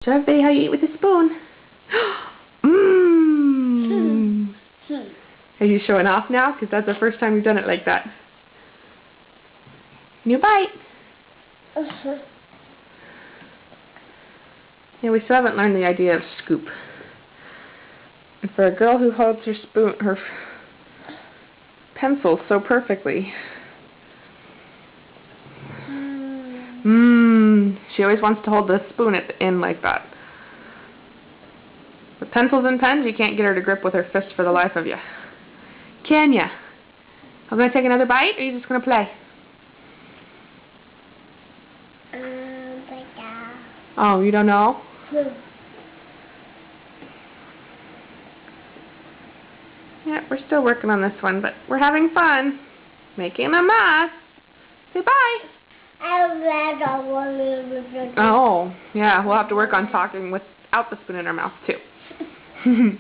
Show everybody how you eat with a spoon. Mmm. Are you showing off now? Because that's the first time you've done it like that. New bite. Yeah, we still haven't learned the idea of scoop. And for a girl who holds her spoon, her pencil so perfectly. She always wants to hold the spoon at the end like that. With pencils and pens, you can't get her to grip with her fist for the life of you. Can ya? I'm going to take another bite, or are you just going to play? Oh, you don't know? Yeah, we're still working on this one, but we're having fun. Making a mess. Say bye. Oh, yeah, we'll have to work on talking without the spoon in our mouth, too.